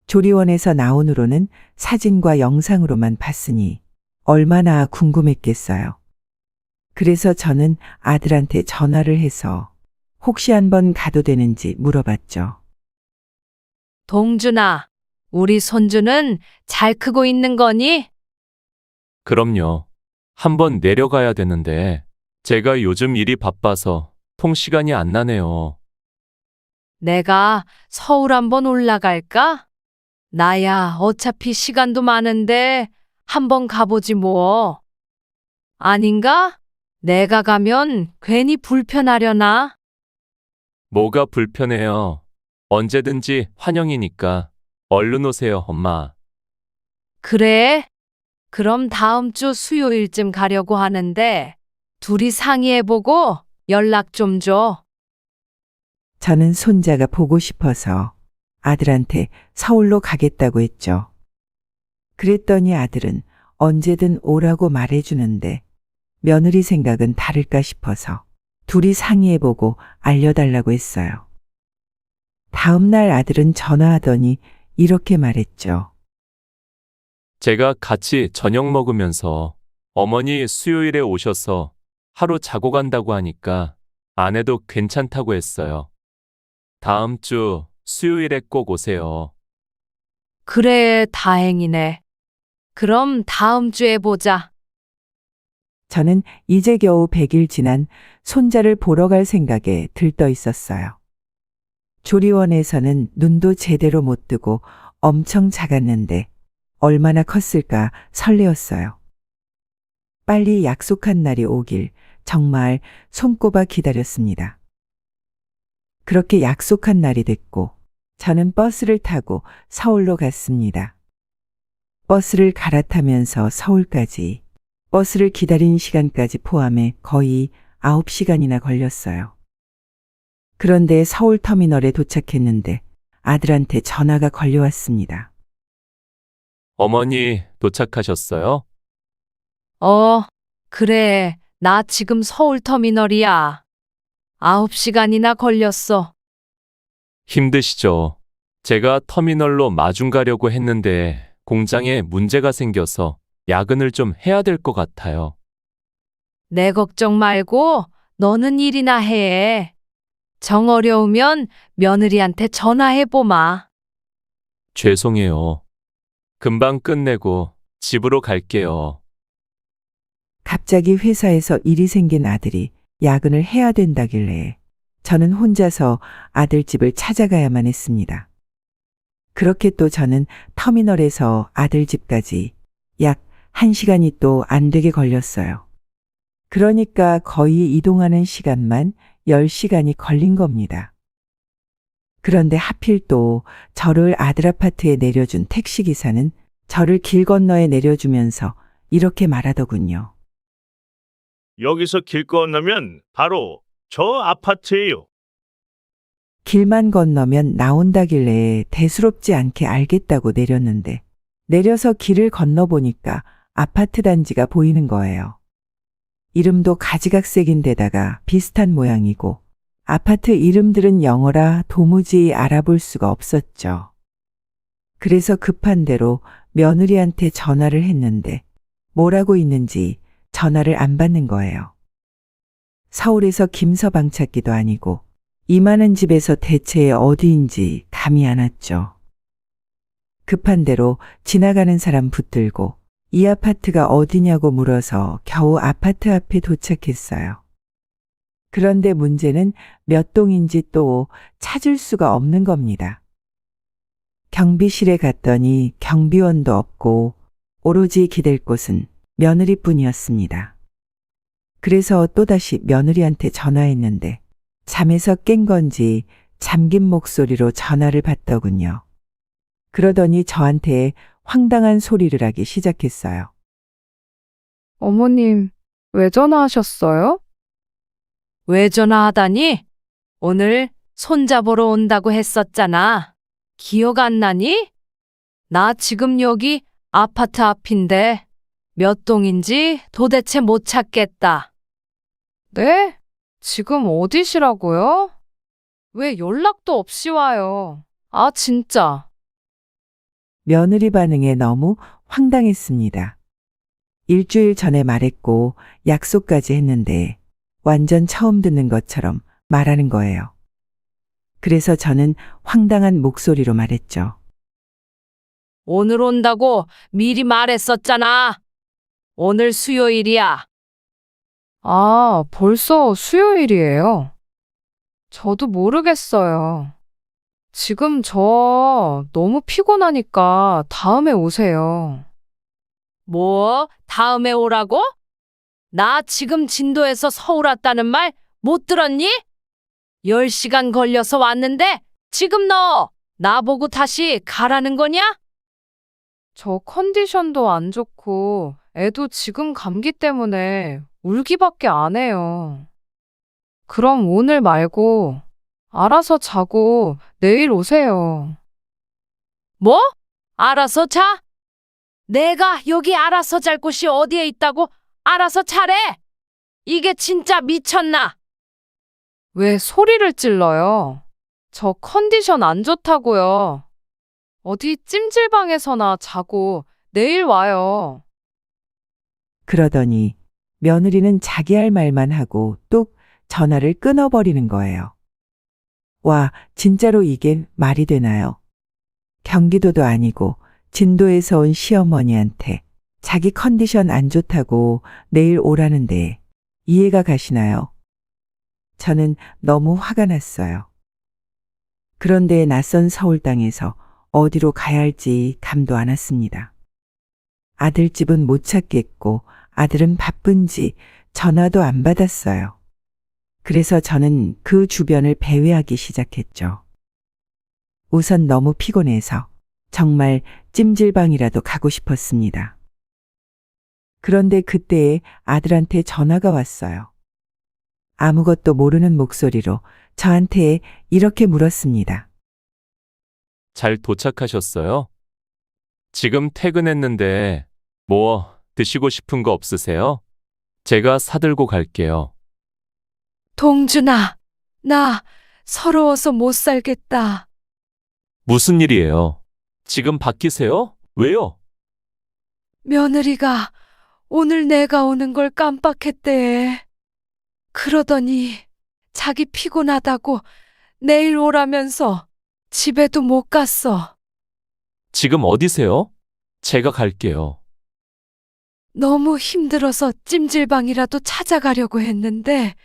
조리원에서 나온 후로는 사진과 영상으로만 봤으니 얼마나 궁금했겠어요. 그래서 저는 아들한테 전화를 해서 혹시 한번 가도 되는지 물어봤죠. 동준아, 우리 손주는 잘 크고 있는 거니? 그럼요. 한번 내려가야 되는데 제가 요즘 일이 바빠서 통 시간이 안 나네요. 내가 서울 한번 올라갈까? 나야 어차피 시간도 많은데 한번 가보지 뭐. 아닌가? 내가 가면 괜히 불편하려나? 뭐가 불편해요. 언제든지 환영이니까 얼른 오세요, 엄마. 그래? 그럼 다음 주 수요일쯤 가려고 하는데 둘이 상의해보고 연락 좀 줘. 저는 손자가 보고 싶어서 아들한테 서울로 가겠다고 했죠. 그랬더니 아들은 언제든 오라고 말해주는데 며느리 생각은 다를까 싶어서 둘이 상의해보고 알려달라고 했어요. 다음 날 아들은 전화하더니 이렇게 말했죠. 제가 같이 저녁 먹으면서 어머니 수요일에 오셔서 하루 자고 간다고 하니까 아내도 괜찮다고 했어요. 다음 주 수요일에 꼭 오세요. 그래, 다행이네. 그럼 다음 주에 보자. 저는 이제 겨우 100일 지난 손자를 보러 갈 생각에 들떠 있었어요. 조리원에서는 눈도 제대로 못 뜨고 엄청 작았는데 얼마나 컸을까 설레었어요. 빨리 약속한 날이 오길 정말 손꼽아 기다렸습니다. 그렇게 약속한 날이 됐고 저는 버스를 타고 서울로 갔습니다. 버스를 갈아타면서 서울까지 버스를 기다린 시간까지 포함해 거의 9시간이나 걸렸어요. 그런데 서울터미널에 도착했는데 아들한테 전화가 걸려왔습니다. 어머니 도착하셨어요? 그래. 나 지금 서울터미널이야. 9시간이나 걸렸어. 힘드시죠? 제가 터미널로 마중 가려고 했는데 공장에 문제가 생겨서 야근을 좀 해야 될 것 같아요. 내 걱정 말고 너는 일이나 해. 정 어려우면 며느리한테 전화해보마. 죄송해요. 금방 끝내고 집으로 갈게요. 갑자기 회사에서 일이 생긴 아들이 야근을 해야 된다길래 저는 혼자서 아들 집을 찾아가야만 했습니다. 그렇게 또 저는 터미널에서 아들 집까지 약 1시간이 또 안 되게 걸렸어요. 그러니까 거의 이동하는 시간만 10시간이 걸린 겁니다. 그런데 하필 또 저를 아들 아파트에 내려준 택시기사는 저를 길 건너에 내려주면서 이렇게 말하더군요. 여기서 길 건너면 바로 저 아파트예요. 길만 건너면 나온다길래 대수롭지 않게 알겠다고 내렸는데 내려서 길을 건너보니까 아파트 단지가 보이는 거예요. 이름도 가지각색인 데다가 비슷한 모양이고 아파트 이름들은 영어라 도무지 알아볼 수가 없었죠. 그래서 급한 대로 며느리한테 전화를 했는데 뭐라고 있는지 전화를 안 받는 거예요. 서울에서 김서방 찾기도 아니고 이 많은 집에서 대체 어디인지 감이 안 왔죠. 급한 대로 지나가는 사람 붙들고 이 아파트가 어디냐고 물어서 겨우 아파트 앞에 도착했어요. 그런데 문제는 몇 동인지 또 찾을 수가 없는 겁니다. 경비실에 갔더니 경비원도 없고 오로지 기댈 곳은 며느리뿐이었습니다. 그래서 또다시 며느리한테 전화했는데 잠에서 깬 건지 잠긴 목소리로 전화를 받더군요. 그러더니 저한테 황당한 소리를 하기 시작했어요. 어머님, 왜 전화하셨어요? 왜 전화하다니? 오늘 손잡으러 온다고 했었잖아. 기억 안 나니? 나 지금 여기 아파트 앞인데 몇 동인지 도대체 못 찾겠다. 네? 지금 어디시라고요? 왜 연락도 없이 와요? 아, 진짜. 며느리 반응에 너무 황당했습니다. 일주일 전에 말했고 약속까지 했는데 완전 처음 듣는 것처럼 말하는 거예요. 그래서 저는 황당한 목소리로 말했죠. 오늘 온다고 미리 말했었잖아. 오늘 수요일이야. 아, 벌써 수요일이에요. 저도 모르겠어요. 지금 저 너무 피곤하니까 다음에 오세요. 뭐, 다음에 오라고? 나 지금 진도에서 서울 왔다는 말 못 들었니? 10시간 걸려서 왔는데 지금 너 나보고 다시 가라는 거냐? 저 컨디션도 안 좋고 애도 지금 감기 때문에 울기밖에 안 해요. 그럼 오늘 말고 알아서 자고 내일 오세요. 뭐? 알아서 자? 내가 여기 알아서 잘 곳이 어디에 있다고 알아서 자래? 이게 진짜 미쳤나? 왜 소리를 찔러요? 저 컨디션 안 좋다고요. 어디 찜질방에서나 자고 내일 와요. 그러더니 며느리는 자기 할 말만 하고 뚝 전화를 끊어버리는 거예요. 와, 진짜로 이게 말이 되나요? 경기도도 아니고 진도에서 온 시어머니한테 자기 컨디션 안 좋다고 내일 오라는데 이해가 가시나요? 저는 너무 화가 났어요. 그런데 낯선 서울 땅에서 어디로 가야 할지 감도 안 왔습니다. 아들 집은 못 찾겠고 아들은 바쁜지 전화도 안 받았어요. 그래서 저는 그 주변을 배회하기 시작했죠. 우선 너무 피곤해서 정말 찜질방이라도 가고 싶었습니다. 그런데 그때에 아들한테 전화가 왔어요. 아무것도 모르는 목소리로 저한테 이렇게 물었습니다. 잘 도착하셨어요? 지금 퇴근했는데 뭐 드시고 싶은 거 없으세요? 제가 사들고 갈게요. 동준아, 나 서러워서 못 살겠다. 무슨 일이에요? 지금 바뀌세요? 왜요? 며느리가 오늘 내가 오는 걸 깜빡했대. 그러더니 자기 피곤하다고 내일 오라면서 집에도 못 갔어. 지금 어디세요? 제가 갈게요. 너무 힘들어서 찜질방이라도 찾아가려고 했는데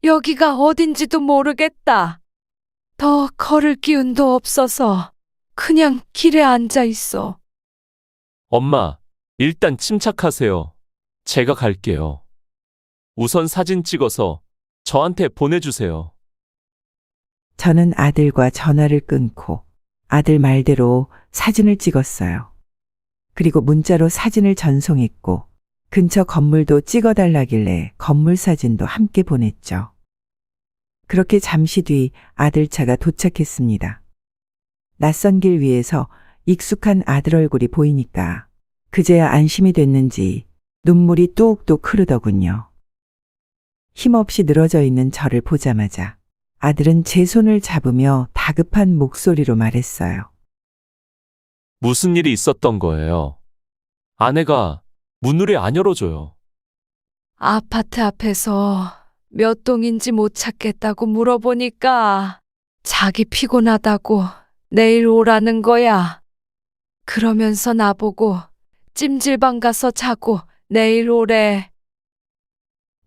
여기가 어딘지도 모르겠다. 더 걸을 기운도 없어서 그냥 길에 앉아 있어. 엄마, 일단 침착하세요. 제가 갈게요. 우선 사진 찍어서 저한테 보내주세요. 저는 아들과 전화를 끊고 아들 말대로 사진을 찍었어요. 그리고 문자로 사진을 전송했고 근처 건물도 찍어달라길래 건물 사진도 함께 보냈죠. 그렇게 잠시 뒤 아들 차가 도착했습니다. 낯선 길 위에서 익숙한 아들 얼굴이 보이니까 그제야 안심이 됐는지 눈물이 뚝뚝 흐르더군요. 힘없이 늘어져 있는 저를 보자마자 아들은 제 손을 잡으며 다급한 목소리로 말했어요. 무슨 일이 있었던 거예요? 아내가 문을 왜 안 열어줘요? 아파트 앞에서 몇 동인지 못 찾겠다고 물어보니까 자기 피곤하다고 내일 오라는 거야. 그러면서 나보고 찜질방 가서 자고 내일 오래.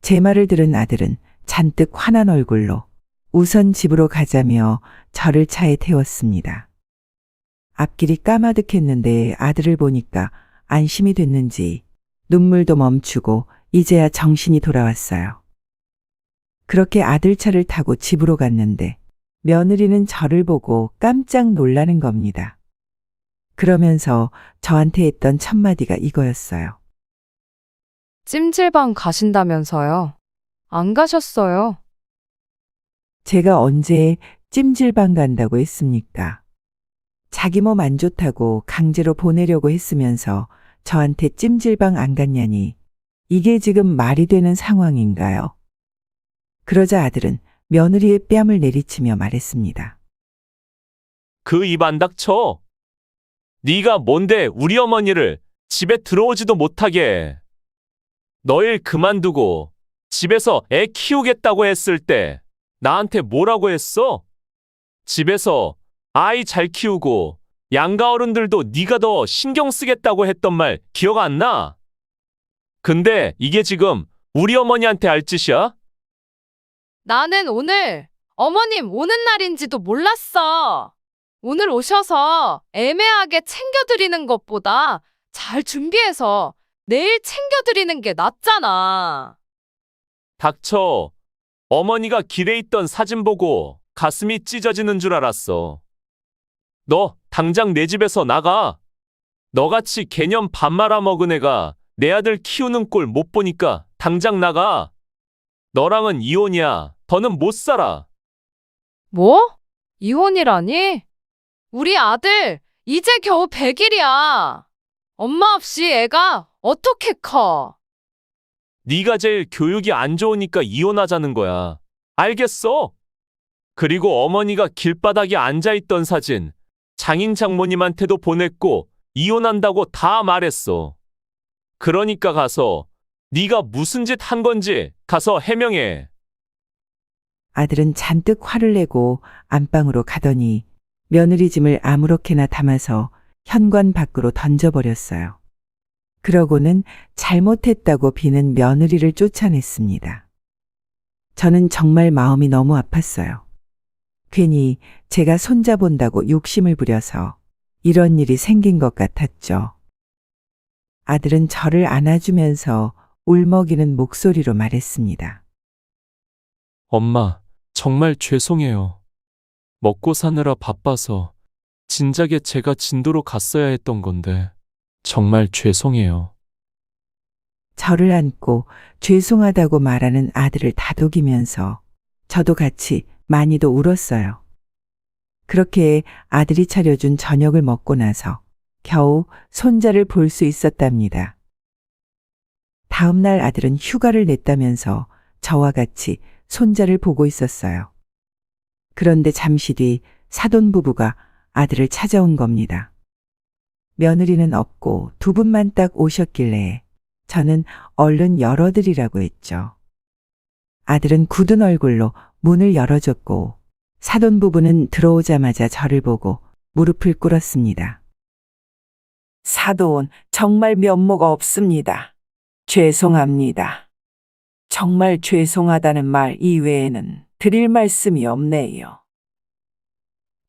제 말을 들은 아들은 잔뜩 화난 얼굴로 우선 집으로 가자며 저를 차에 태웠습니다. 앞길이 까마득했는데 아들을 보니까 안심이 됐는지 눈물도 멈추고 이제야 정신이 돌아왔어요. 그렇게 아들 차를 타고 집으로 갔는데 며느리는 저를 보고 깜짝 놀라는 겁니다. 그러면서 저한테 했던 첫마디가 이거였어요. 찜질방 가신다면서요? 안 가셨어요? 제가 언제 찜질방 간다고 했습니까? 자기 몸 안 좋다고 강제로 보내려고 했으면서 저한테 찜질방 안 갔냐니 이게 지금 말이 되는 상황인가요? 그러자 아들은 며느리의 뺨을 내리치며 말했습니다. 그 입 안 닥쳐. 네가 뭔데 우리 어머니를 집에 들어오지도 못하게 해. 너 일 그만두고 집에서 애 키우겠다고 했을 때 나한테 뭐라고 했어? 집에서 아이 잘 키우고 양가 어른들도 네가 더 신경 쓰겠다고 했던 말 기억 안 나? 근데 이게 지금 우리 어머니한테 할 짓이야? 나는 오늘 어머님 오는 날인지도 몰랐어. 오늘 오셔서 애매하게 챙겨드리는 것보다 잘 준비해서 내일 챙겨드리는 게 낫잖아. 닥쳐. 어머니가 길에 있던 사진 보고 가슴이 찢어지는 줄 알았어. 너 당장 내 집에서 나가. 너같이 개념 밥 말아 먹은 애가 내 아들 키우는 꼴 못 보니까 당장 나가. 너랑은 이혼이야. 더는 못 살아. 뭐? 이혼이라니? 우리 아들 이제 겨우 100일이야. 엄마 없이 애가 어떻게 커? 네가 제일 교육이 안 좋으니까 이혼하자는 거야. 알겠어? 그리고 어머니가 길바닥에 앉아있던 사진 장인 장모님한테도 보냈고 이혼한다고 다 말했어. 그러니까 가서 네가 무슨 짓 한 건지 가서 해명해. 아들은 잔뜩 화를 내고 안방으로 가더니 며느리 짐을 아무렇게나 담아서 현관 밖으로 던져버렸어요. 그러고는 잘못했다고 비는 며느리를 쫓아냈습니다. 저는 정말 마음이 너무 아팠어요. 괜히 제가 손자 본다고 욕심을 부려서 이런 일이 생긴 것 같았죠. 아들은 저를 안아주면서 울먹이는 목소리로 말했습니다. 엄마, 정말 죄송해요. 먹고 사느라 바빠서 진작에 제가 진도로 갔어야 했던 건데 정말 죄송해요. 저를 안고 죄송하다고 말하는 아들을 다독이면서 저도 같이 많이도 울었어요. 그렇게 아들이 차려준 저녁을 먹고 나서 겨우 손자를 볼 수 있었답니다. 다음 날 아들은 휴가를 냈다면서 저와 같이 손자를 보고 있었어요. 그런데 잠시 뒤 사돈 부부가 아들을 찾아온 겁니다. 며느리는 없고 두 분만 딱 오셨길래 저는 얼른 열어드리라고 했죠. 아들은 굳은 얼굴로 문을 열어줬고 사돈 부부는 들어오자마자 저를 보고 무릎을 꿇었습니다. 사돈, 정말 면모가 없습니다. 죄송합니다. 정말 죄송하다는 말 이외에는 드릴 말씀이 없네요.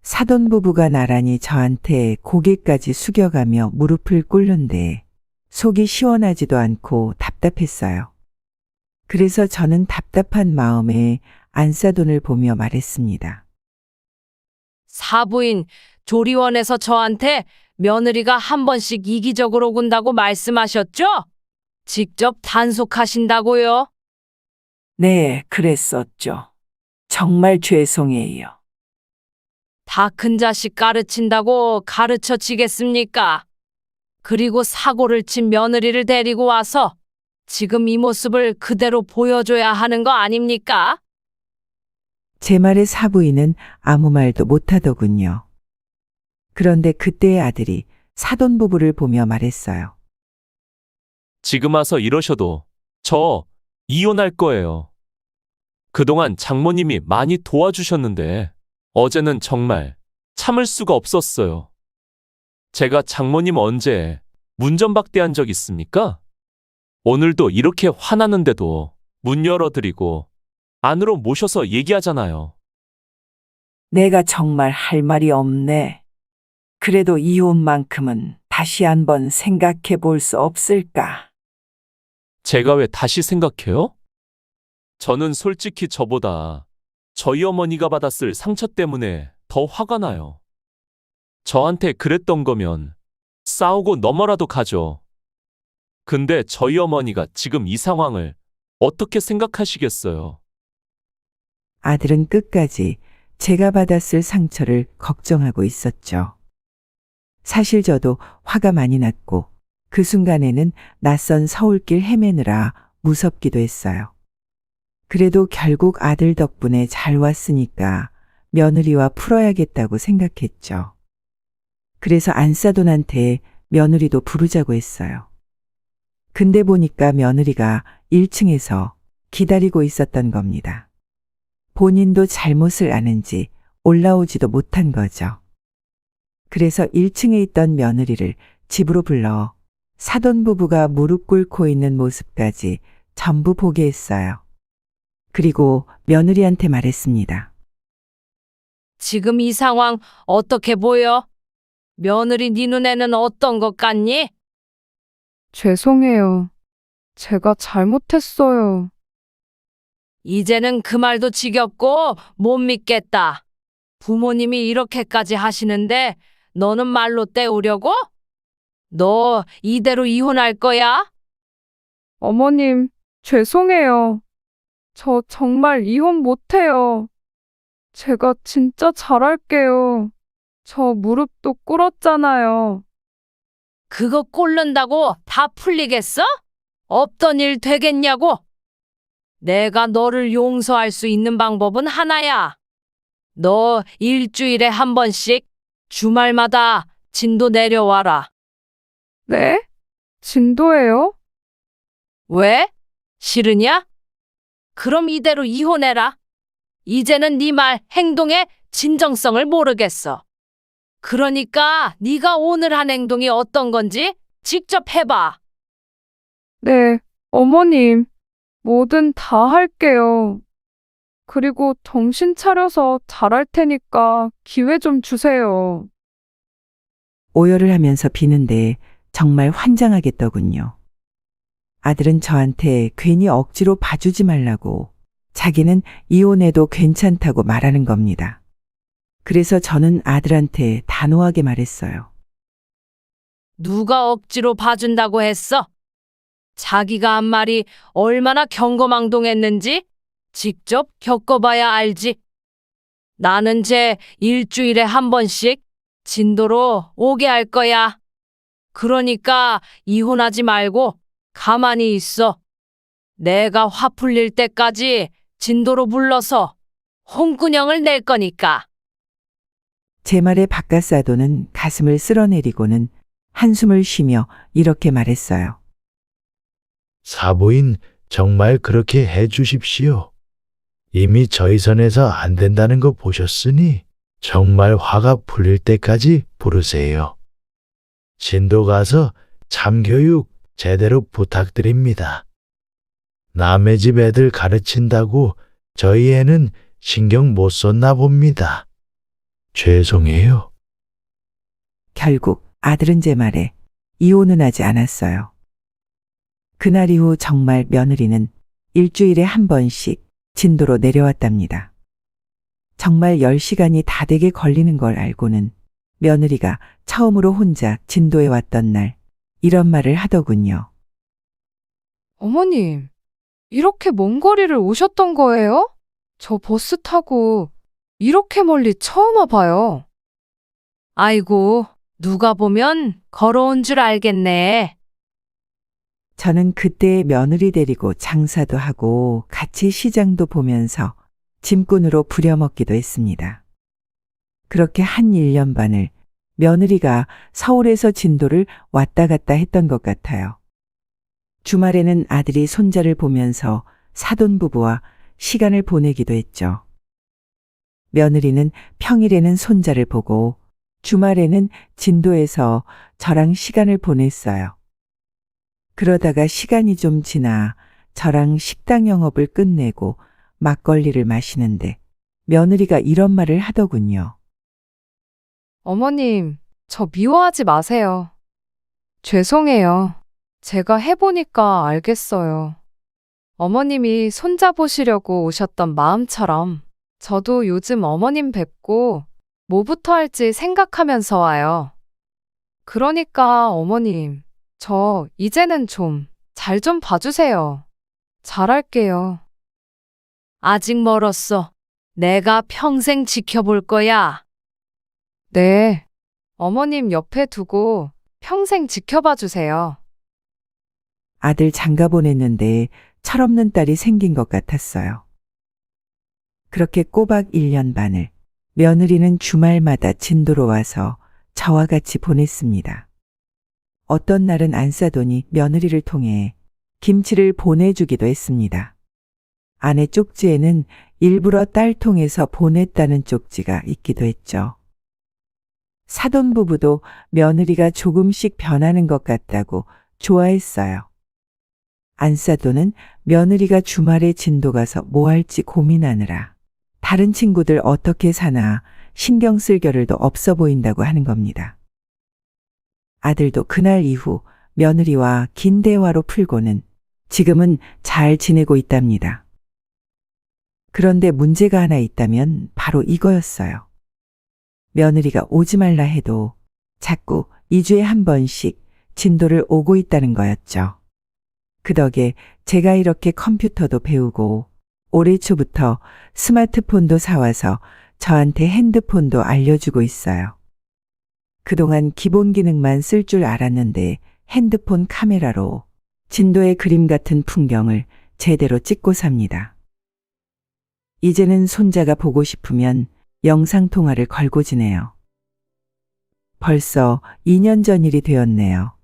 사돈 부부가 나란히 저한테 고개까지 숙여가며 무릎을 꿇는데 속이 시원하지도 않고 답답했어요. 그래서 저는 답답한 마음에 안사돈을 보며 말했습니다. 사부인 조리원에서 저한테 며느리가 한 번씩 이기적으로 군다고 말씀하셨죠? 직접 단속하신다고요? 네, 그랬었죠. 정말 죄송해요. 다 큰 자식 가르친다고 가르쳐 지겠습니까? 그리고 사고를 친 며느리를 데리고 와서 지금 이 모습을 그대로 보여줘야 하는 거 아닙니까? 제 말에 사부인은 아무 말도 못하더군요. 그런데 그때의 아들이 사돈 부부를 보며 말했어요. 지금 와서 이러셔도 저 이혼할 거예요. 그동안 장모님이 많이 도와주셨는데 어제는 정말 참을 수가 없었어요. 제가 장모님 언제 문전박대한 적 있습니까? 오늘도 이렇게 화나는데도 문 열어드리고 안으로 모셔서 얘기하잖아요. 내가 정말 할 말이 없네. 그래도 이혼만큼은 다시 한번 생각해 볼 수 없을까? 제가 왜 다시 생각해요? 저는 솔직히 저보다 저희 어머니가 받았을 상처 때문에 더 화가 나요. 저한테 그랬던 거면 싸우고 넘어라도 가죠. 근데 저희 어머니가 지금 이 상황을 어떻게 생각하시겠어요? 아들은 끝까지 제가 받았을 상처를 걱정하고 있었죠. 사실 저도 화가 많이 났고 그 순간에는 낯선 서울길 헤매느라 무섭기도 했어요. 그래도 결국 아들 덕분에 잘 왔으니까 며느리와 풀어야겠다고 생각했죠. 그래서 안사돈한테 며느리도 부르자고 했어요. 근데 보니까 며느리가 1층에서 기다리고 있었던 겁니다. 본인도 잘못을 아는지 올라오지도 못한 거죠. 그래서 1층에 있던 며느리를 집으로 불러 사돈 부부가 무릎 꿇고 있는 모습까지 전부 보게 했어요. 그리고 며느리한테 말했습니다. 지금 이 상황 어떻게 보여? 며느리 네 눈에는 어떤 것 같니? 죄송해요. 제가 잘못했어요. 이제는 그 말도 지겹고 못 믿겠다. 부모님이 이렇게까지 하시는데 너는 말로 때우려고? 너 이대로 이혼할 거야? 어머님, 죄송해요. 저 정말 이혼 못해요. 제가 진짜 잘할게요. 저 무릎도 꿇었잖아요. 그거 꼴른다고 다 풀리겠어? 없던 일 되겠냐고? 내가 너를 용서할 수 있는 방법은 하나야. 너 일주일에 한 번씩 주말마다 진도 내려와라. 네? 진도예요? 왜? 싫으냐? 그럼 이대로 이혼해라. 이제는 네 말, 행동의 진정성을 모르겠어. 그러니까 네가 오늘 한 행동이 어떤 건지 직접 해봐. 네, 어머님. 뭐든 다 할게요. 그리고 정신 차려서 잘할 테니까 기회 좀 주세요. 오열을 하면서 비는데 정말 환장하겠더군요. 아들은 저한테 괜히 억지로 봐주지 말라고 자기는 이혼해도 괜찮다고 말하는 겁니다. 그래서 저는 아들한테 단호하게 말했어요. 누가 억지로 봐준다고 했어? 자기가 한 말이 얼마나 경거망동했는지 직접 겪어봐야 알지. 나는 제 일주일에 한 번씩 진도로 오게 할 거야. 그러니까 이혼하지 말고 가만히 있어. 내가 화 풀릴 때까지 진도로 불러서 홍군형을 낼 거니까. 제 말에 박가사도는 가슴을 쓸어내리고는 한숨을 쉬며 이렇게 말했어요. 사부인 정말 그렇게 해 주십시오. 이미 저희 선에서 안 된다는 거 보셨으니 정말 화가 풀릴 때까지 부르세요. 진도 가서 참교육 제대로 부탁드립니다. 남의 집 애들 가르친다고 저희 애는 신경 못 썼나 봅니다. 죄송해요. 결국 아들은 제 말에 이혼은 하지 않았어요. 그날 이후 정말 며느리는 일주일에 한 번씩 진도로 내려왔답니다. 정말 10시간이 다 되게 걸리는 걸 알고는 며느리가 처음으로 혼자 진도에 왔던 날 이런 말을 하더군요. 어머님, 이렇게 먼 거리를 오셨던 거예요? 저 버스 타고 이렇게 멀리 처음 와봐요. 아이고, 누가 보면 걸어온 줄 알겠네. 저는 그때 며느리 데리고 장사도 하고 같이 시장도 보면서 짐꾼으로 부려먹기도 했습니다. 그렇게 한 1년 반을 며느리가 서울에서 진도를 왔다 갔다 했던 것 같아요. 주말에는 아들이 손자를 보면서 사돈 부부와 시간을 보내기도 했죠. 며느리는 평일에는 손자를 보고 주말에는 진도에서 저랑 시간을 보냈어요. 그러다가 시간이 좀 지나 저랑 식당 영업을 끝내고 막걸리를 마시는데 며느리가 이런 말을 하더군요. 어머님, 저 미워하지 마세요. 죄송해요. 제가 해보니까 알겠어요. 어머님이 손자 보시려고 오셨던 마음처럼 저도 요즘 어머님 뵙고 뭐부터 할지 생각하면서 와요. 그러니까 어머님, 저 이제는 좀 잘 좀 봐주세요. 잘할게요. 아직 멀었어. 내가 평생 지켜볼 거야. 네. 어머님 옆에 두고 평생 지켜봐 주세요. 아들 장가 보냈는데 철없는 딸이 생긴 것 같았어요. 그렇게 꼬박 1년 반을 며느리는 주말마다 진도로 와서 저와 같이 보냈습니다. 어떤 날은 안 싸더니 며느리를 통해 김치를 보내주기도 했습니다. 아내 쪽지에는 일부러 딸 통해서 보냈다는 쪽지가 있기도 했죠. 사돈 부부도 며느리가 조금씩 변하는 것 같다고 좋아했어요. 안사돈은 며느리가 주말에 진도 가서 뭐 할지 고민하느라 다른 친구들 어떻게 사나 신경 쓸 겨를도 없어 보인다고 하는 겁니다. 아들도 그날 이후 며느리와 긴 대화로 풀고는 지금은 잘 지내고 있답니다. 그런데 문제가 하나 있다면 바로 이거였어요. 며느리가 오지 말라 해도 자꾸 2주에 한 번씩 진도를 오고 있다는 거였죠. 그 덕에 제가 이렇게 컴퓨터도 배우고 올해 초부터 스마트폰도 사와서 저한테 핸드폰도 알려주고 있어요. 그동안 기본 기능만 쓸 줄 알았는데 핸드폰 카메라로 진도의 그림 같은 풍경을 제대로 찍고 삽니다. 이제는 손자가 보고 싶으면 영상통화를 걸고 지내요. 벌써 2년 전 일이 되었네요.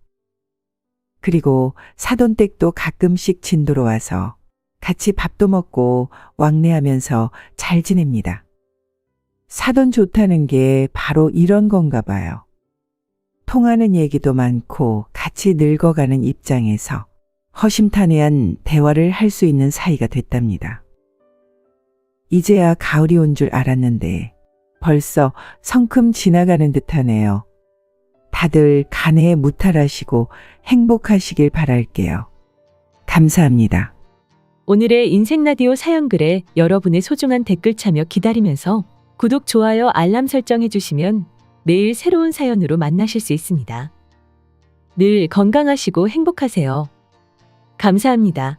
그리고 사돈댁도 가끔씩 진도로 와서 같이 밥도 먹고 왕래하면서 잘 지냅니다. 사돈 좋다는 게 바로 이런 건가 봐요. 통하는 얘기도 많고 같이 늙어가는 입장에서 허심탄회한 대화를 할 수 있는 사이가 됐답니다. 이제야 가을이 온 줄 알았는데 벌써 성큼 지나가는 듯하네요. 다들 간해에 무탈하시고 행복하시길 바랄게요. 감사합니다. 오늘의 인생라디오 사연글에 여러분의 소중한 댓글 참여 기다리면서 구독, 좋아요, 알람 설정해 주시면 매일 새로운 사연으로 만나실 수 있습니다. 늘 건강하시고 행복하세요. 감사합니다.